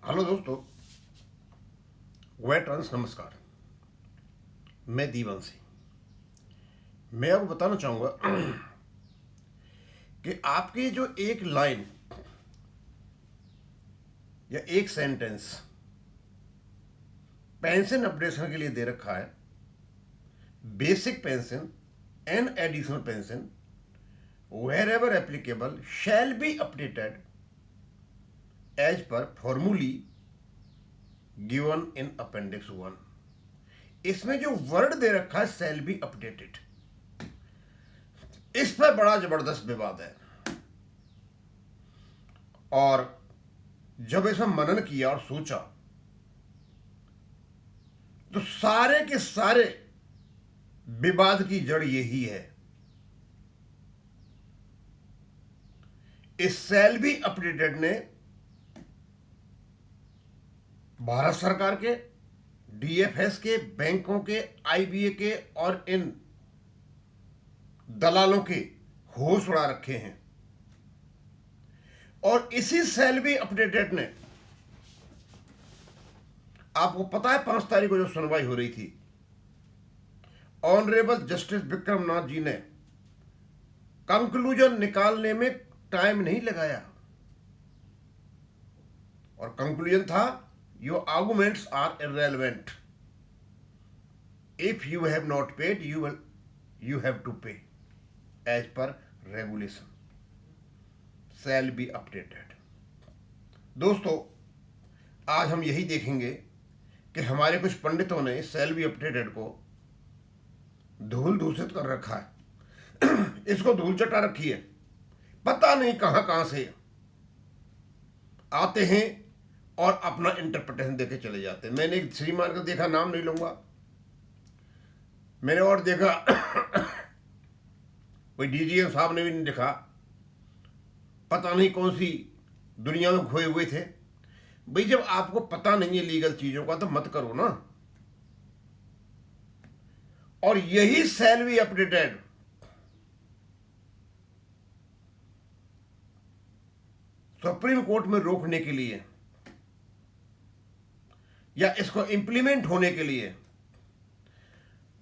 Hello दोस्तों, veterans नमस्कार। मैं दीवंशी। मैं आपको बताना चाहूँगा कि आपकी जो एक लाइन या एक सेंटेंस पेंशन अपडेशन के लिए दे रखा है, basic pension and additional pension wherever applicable shall be updated as per formulae given in appendix 1। इसमें जो वर्ड दे रखा है शैल बी अपडेटेड, इस पर बड़ा जबरदस्त विवाद है। और जब इसमें मनन किया और सोचा तो सारे के सारे विवाद की जड़ यही है। इस शैल बी अपडेटेड ने भारत सरकार के, डीएफएस के, बैंकों के, आईबीए के और इन दलालों के होश उड़ा रखे हैं। और इसी शैल बी अपडेटेड ने, आपको पता है 5 तारीख को जो सुनवाई हो रही थी, ऑनरेबल जस्टिस विक्रमनाथ जी ने कंक्लूजन निकालने में टाइम नहीं लगाया। और कंक्लूजन था, your arguments are irrelevant, if you have not paid you have to pay as per regulation shall be updated. दोस्तों, आज हम यही देखेंगे कि हमारे कुछ पंडितों ने शैल बी अपडेटेड को धूल दूषित कर रखा है। इसको धूल चटा रखी है। पता नहीं कहां कहां से आते हैं और अपना इंटरप्रिटेशन देके चले जाते हैं। मैंने एक श्रीमान का देखा, नाम नहीं लूंगा, मैंने और देखा कोई डीजीएम साहब ने भी नहीं देखा, पता नहीं कौन सी दुनिया में खोए हुए थे। भाई, जब आपको पता नहीं है लीगल चीजों का तो मत करो ना। और यही शैल बी अपडेटेड सुप्रीम कोर्ट में रोकने के लिए या इसको इंप्लीमेंट होने के लिए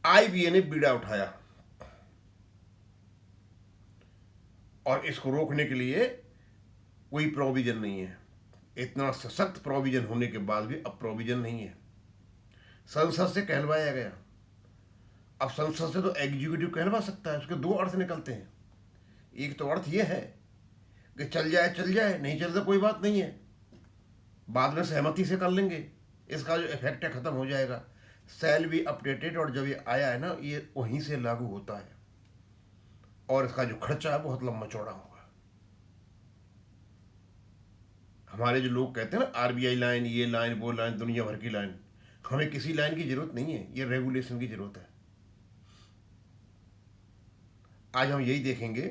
आईबीए ने बीड़ा उठाया। और इसको रोकने के लिए कोई प्रोविजन नहीं है। इतना सशक्त प्रोविजन होने के बाद भी अब प्रोविजन नहीं है। संसद से कहलवाया गया। अब संसद से तो एग्जीक्यूटिव कहलवा सकता है। उसके 2 अर्थ निकलते हैं। एक तो अर्थ यह है कि चल जाए, नहीं चले तो कोई बात नहीं है, बाद में सहमति से कर लेंगे, इसका जो इफेक्ट है खत्म हो जाएगा। शैल बी अपडेटेड, और जब ये आया है ना, ये वहीं से लागू होता है। और इसका जो खर्चा है बहुत लंबा चौड़ा होगा। हमारे जो लोग कहते हैं ना, आरबीआई लाइन, ये लाइन, वो लाइन, दुनिया भर की लाइन, हमें किसी लाइन की जरूरत नहीं है, ये रेगुलेशन की जरूरत है। आज हम यही देखेंगे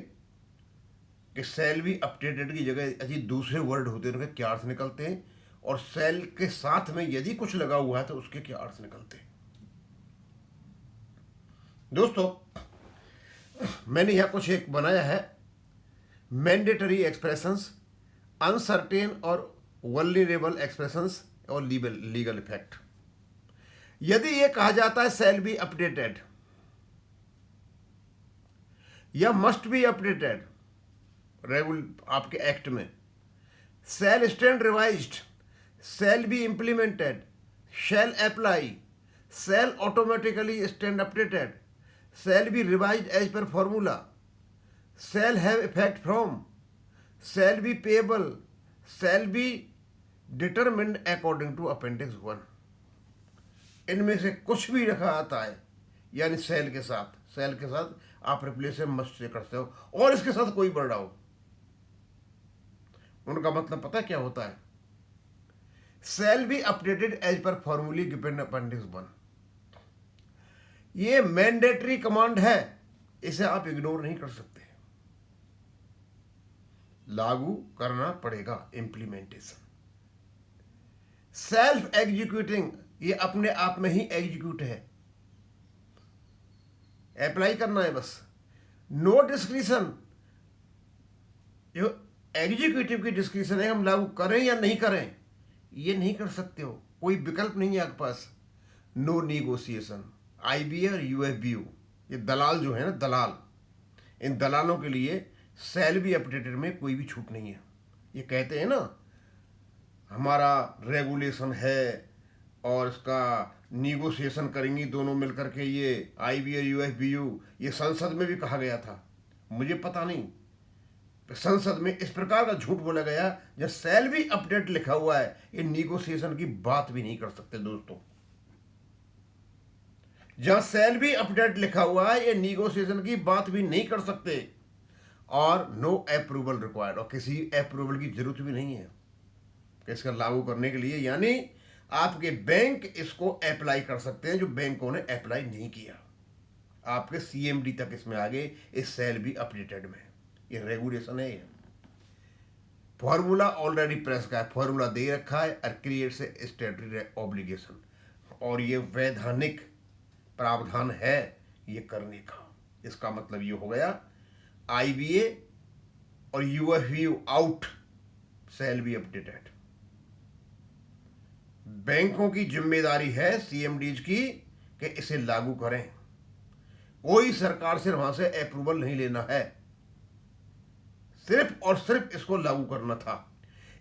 कि शैल बी अपडेटेड की जगह ऐसे दूसरे वर्ड होते हैं, उनके क्या अर्थ निकलते हैं, और शैल के साथ में यदि कुछ लगा हुआ है तो उसके क्या अर्थ निकलते हैं। दोस्तों, मैंने यहां कुछ एक बनाया है, मैंडेटरी एक्सप्रेशंस, अनसर्टेन और वल्नरेबल एक्सप्रेशंस और लीगल इफेक्ट। यदि यह कहा जाता है शैल बी अपडेटेड या मस्ट बी अपडेटेड, आपके एक्ट में shall stand revised, shall be implemented, shall apply, shall automatically stand updated, shall be revised as per formula, shall have effect from, shall be payable, shall be determined according to appendix 1। इनमें से कुछ भी रखा आता है, यानी शैल के साथ आप रिप्लेस मस्ट से करते हो, और इसके साथ कोई वर्ड आओ, उनका मतलब पता क्या होता है? shall be updated as per formula given appendix 1। ये मैंडेटरी कमांड है, इसे आप इग्नोर नहीं कर सकते, लागू करना पड़ेगा। इंप्लीमेंटेशन सेल्फ एग्जीक्यूटिंग, ये अपने आप में ही एग्जीक्यूट है, अप्लाई करना है बस। नो डिस्क्रिशन, जो एग्जीक्यूटिव की डिस्क्रिशन है, हम लागू करें या नहीं करें, ये नहीं कर सकते हो, कोई विकल्प नहीं है आपके पास। नो नीगोशिएशन। आईबीए और यूएफबीयू, ये दलाल जो है ना, दलाल, इन दलालों के लिए सेल बी अपडेटेड में कोई भी छूट नहीं है। ये कहते हैं ना हमारा रेगुलेशन है और इसका निगोशिएशन करेंगी दोनों मिलकर के, ये आईबी और यूएफबीयू, ये संसद में भी कहा गया था। मुझे पता नहीं, संसद में इस प्रकार का झूठ बोला गया जब सेल भी अपडेट लिखा हुआ है, ये निगोशिएशन की बात भी नहीं कर सकते दोस्तों। जहां सेल भी अपडेट लिखा हुआ है, ये निगोशिएशन की बात भी नहीं कर सकते। और नो अप्रूवल रिक्वायर्ड, और किसी अप्रूवल की जरूरत भी नहीं है कि इसका लागू करने के लिए, यानी आपके बैंक इसको अप्लाई कर सकते हैं जो बैंकों ने अप्लाई नहीं किया। आपके सीएमडी तक इसमें आगे इस सेल भी अपडेटेड में, ये रेगुलेशन है। ये फॉर्मूला ऑलरेडी प्रेस का है, फॉर्मूला दे रखा है, और क्रिएट्स ए स्टैट्यूटरी ऑब्लिगेशन, और ये वैधानिक प्रावधान है ये करने का। इसका मतलब ये हो गया आईबीए और यूएफबीयू आउट, सेल भी अपडेटेड। बैंकों की जिम्मेदारी है सीएमडीज की कि इसे लागू करें, कोई सरकार से वहां से अप्रूवल नहीं लेना है, सिर्फ और सिर्फ इसको लागू करना था।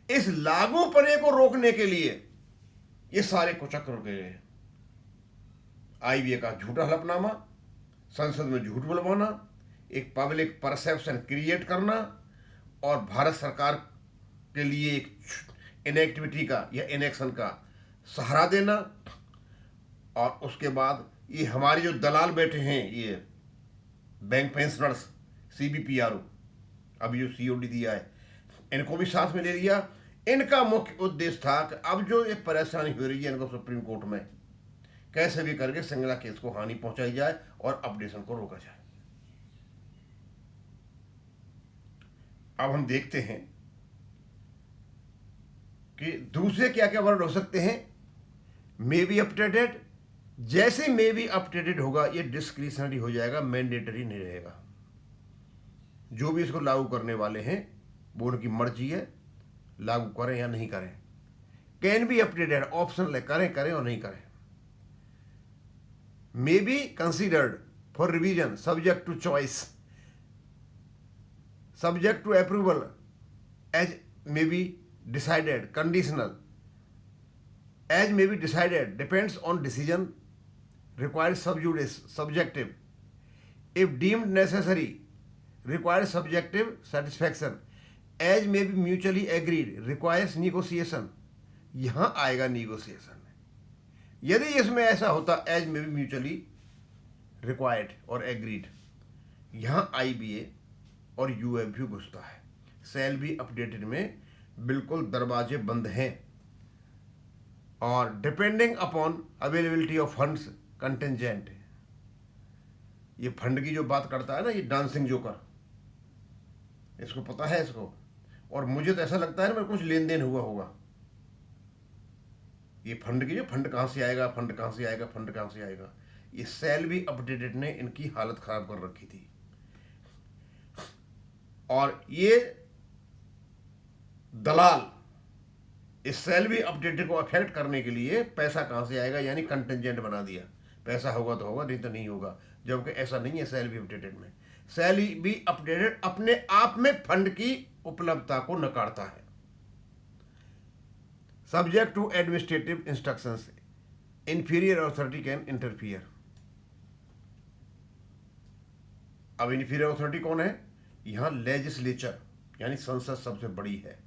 इस लागू पने को रोकने के लिए ये सारे कुचक्र के, आईबीए का झूठा हलफनामा, संसद में झूठ बुलवाना, एक पब्लिक परसेप्शन क्रिएट करना, और भारत सरकार के लिए एक इनएक्टिविटी का या इनएक्शन का सहारा देना, और उसके बाद ये हमारे जो दलाल बैठे हैं, ये बैंक पेंशनर्स, सीबीपीआरओ, अब जो सीओडी दिया है, इनको भी साथ में ले लिया। इनका मुख्य उद्देश्य था कि अब जो ये परेशानी हो रही है इनको सुप्रीम कोर्ट में कैसे भी करके सिंगला केस को हानि पहुंचाई जाए और अपडेशन को रोका जाए। अब हम देखते हैं कि दूसरे क्या क्या वर्ड हो सकते हैं। मे बी अपडेटेड, जैसे मे बी अपडेटेड होगा ये डिस्क्रिशनरी हो जाएगा, मैंडेटरी नहीं रहेगा। जो भी इसको लागू करने वाले हैं वो उनकी मर्जी है, लागू करें या नहीं करें। कैन बी अपडेटेड ऑप्शनल है, करें करें और नहीं करें। May be considered for revision subject to choice, subject to approval as may be decided, conditional, as may be decided, depends on decision, requires sub judice, subjective, if deemed necessary, requires subjective satisfaction, as may be mutually agreed, requires negotiation। यहां आएगा negotiation। यदि इसमें ऐसा होता as may be mutually required और agreed, यहां IBA और यूएफबी घुसता है। सेल भी अपडेटेड में बिल्कुल दरवाजे बंद हैं। और depending upon availability of funds contingent, ये फंड की जो बात करता है ना, ये डांसिंग जोकर, इसको पता है इसको, और मुझे तो ऐसा लगता है ना मेरे कुछ लेन देन हुआ होगा। ये फंड की जो, फंड कहां से आएगा, फंड कहां से आएगा, फंड कहां से आएगा, ये सेल भी अपडेटेड ने इनकी हालत खराब कर रखी थी। और ये दलाल इस सेल भी अपडेटेड को अफेक्ट करने के लिए पैसा कहां से आएगा, यानी कंटेंजेंट बना दिया। पैसा होगा तो होगा, नहीं तो नहीं होगा, जबकि ऐसा नहीं है। सेल भी अपडेटेड में, सेल भी अपडेटेड अपने आप में फंड की उपलब्धता को नकारता है। Subject to administrative instructions, inferior authority can interfere. अब इंफीरियर अथॉरिटी कौन है? यहां लेजिस्लेचर यानी संसद सबसे बड़ी है।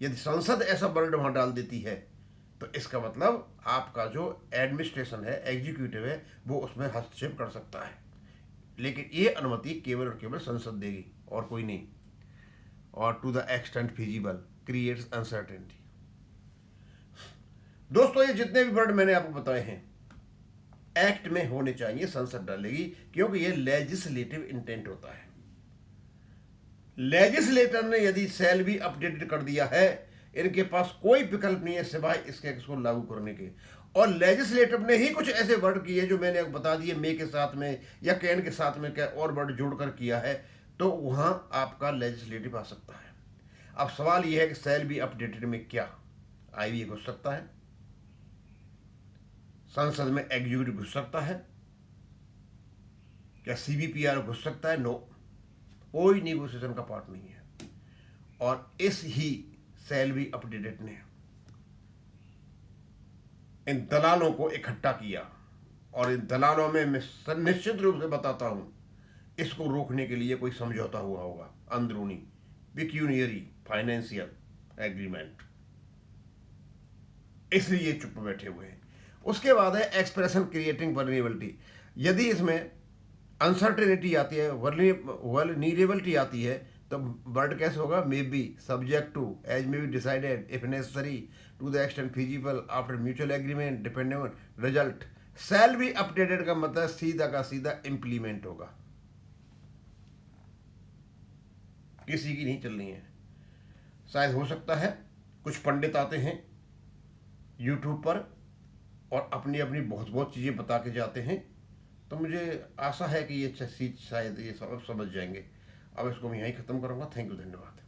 यदि संसद ऐसा वर्ड वहां डाल देती है तो इसका मतलब आपका जो एडमिनिस्ट्रेशन है, एग्जीक्यूटिव है, वो उसमें हस्तक्षेप कर सकता है। लेकिन ये अनुमति केवल और केवल संसद देगी और कोई नहीं। और to the extent feasible creates uncertainty. दोस्तों, ये जितने भी वर्ड मैंने आपको बताए हैं एक्ट में होने चाहिए, संसद डालेगी, क्योंकि ये लेजिस्लेटिव इंटेंट होता है। लेजिस्लेटर ने यदि सेल भी अपडेटेड कर दिया है, इनके पास कोई विकल्प नहीं है सिवाय इसके इसको लागू करने के। और लेजिस्लेटर ने ही कुछ ऐसे वर्ड किए जो मैंने बता दिए, मे के साथ में या कैन के साथ में क्या और वर्ड जोड़कर किया है, तो वहां आपका लेजिस्लेटिव आ सकता है। अब सवाल यह है कि सेल भी अपडेटेड में क्या आईवी घुस सकता है, संसद में एग्जीक्यूटिव घुस सकता है, क्या सीबीपीआर घुस सकता है? नो, कोई निगोशिएशन का पार्ट नहीं है। और इस ही सेल बी अपडेटेड ने इन दलालों को इकट्ठा किया, और इन दलालों में मैं निश्चित रूप से बताता हूं, इसको रोकने के लिए कोई समझौता हुआ होगा, अंदरूनी पिक्यूनियरी फाइनेंशियल एग्रीमेंट, इसलिए चुप बैठे हुए हैं। उसके बाद है एक्सप्रेशन क्रिएटिंग वल्नरेबिलिटी। यदि इसमें अनसर्टेनिटी आती है, वल्नरेबिलिटी आती है, तो वर्ड कैसे होगा? May be, subject to, as may be decided, if necessary, to the extent feasible, after mutual agreement, depending on result. Shall be updated का मतलब सीधा का सीधा इंप्लीमेंट होगा, किसी की नहीं चलनी है। शायद हो सकता है कुछ पंडित आते हैं यूट्यूब पर और अपनी अपनी बहुत बहुत चीज़ें बता के जाते हैं, तो मुझे आशा है कि ये चीज़ शायद ये सब समझ जाएंगे। अब इसको मैं यहीं ख़त्म करूँगा। थैंक यू, धन्यवाद।